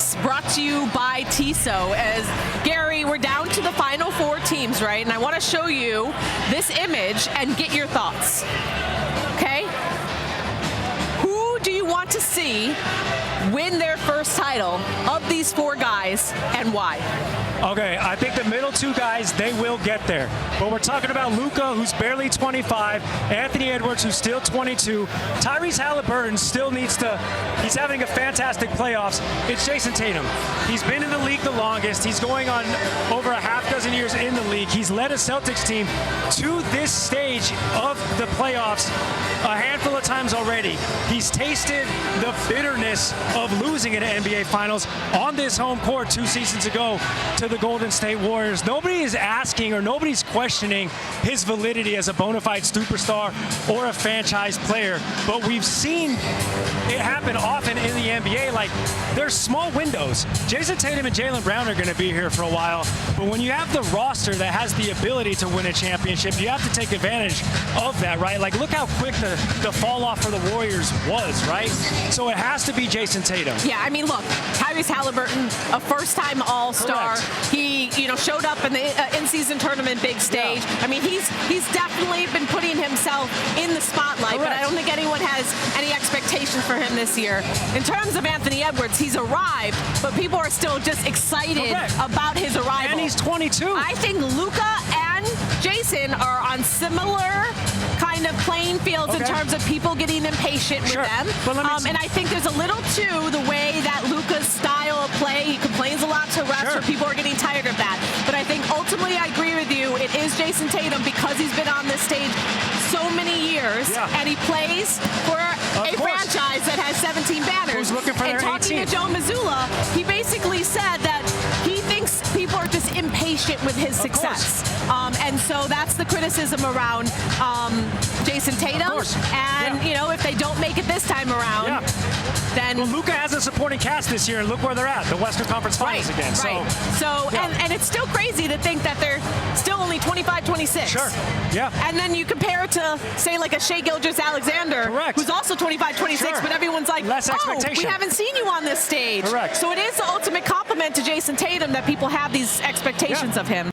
Sports, brought to you by TISO. As Gary, we're down to the final 4 teams, right? And I want to show you this image and get your thoughts. Okay? Who do you want to see win their first title of these 4 guys, and why? Okay, I think the middle 2 guys, they will get there. But we're talking about Luka, who's barely 25, Anthony Edwards, who's still 22, Tyrese Haliburton still needs to, he's having a fantastic playoffs. It's Jayson Tatum. He's been in the league the longest. He's going on over a half dozen years in the league. He's led a Celtics team to this stage of the playoffs a handful of times already. He's tasted the bitterness of losing in the NBA Finals on this home court 2 seasons ago to the Golden State Warriors. Nobody is asking or nobody's questioning his validity as a bona fide superstar or a franchise player, but we've seen it happen often in the NBA. Like, there's small windows. Jayson Tatum and Jaylen Brown are going to be here for a while, but when you have the roster that has the ability to win a championship, you have to take advantage of that, right? Like, look how quick the fall off for the Warriors was, right? So it has to be Jayson Tatum. Yeah, I mean, look, Tyrese Haliburton, a first-time All-Star. Correct. He, showed up in the in-season tournament big stage. Yeah. I mean, he's definitely been putting himself in the spotlight, Correct. but I don't think anyone has any expectations for him this year. In terms of Anthony Edwards, he's arrived, but people are still just excited Correct. about his arrival. And he's 22. I think Luka and Jayson are on similar kind of playing fields in terms of people getting impatient with them. But And I think there's a little too the way that Luka's style of play, he complains a lot to refs, or people are getting tired of that. But I think ultimately I agree with you. It is Jayson Tatum because he's been on this stage so many years, and he plays for a franchise that has 17 banners. Who's looking for and their talking 18th? to Joe Mazzulla, he basically said that he thinks people are just impatient with his success. And so that's the criticism around Jayson Tatum. And, if they don't make it this time around, then... Well, Luka has a supporting cast this year, and look where they're at, the Western Conference Finals again. So and it's still crazy to think that they're still only 25-26. Sure, yeah. And then you compare it to, say, like a Shai Gilgeous-Alexander, who's also 25-26, but everyone's like, less expectation. We haven't seen you on this stage. Correct. So it is the ultimate compliment to Jayson Tatum that people have these expectations of him.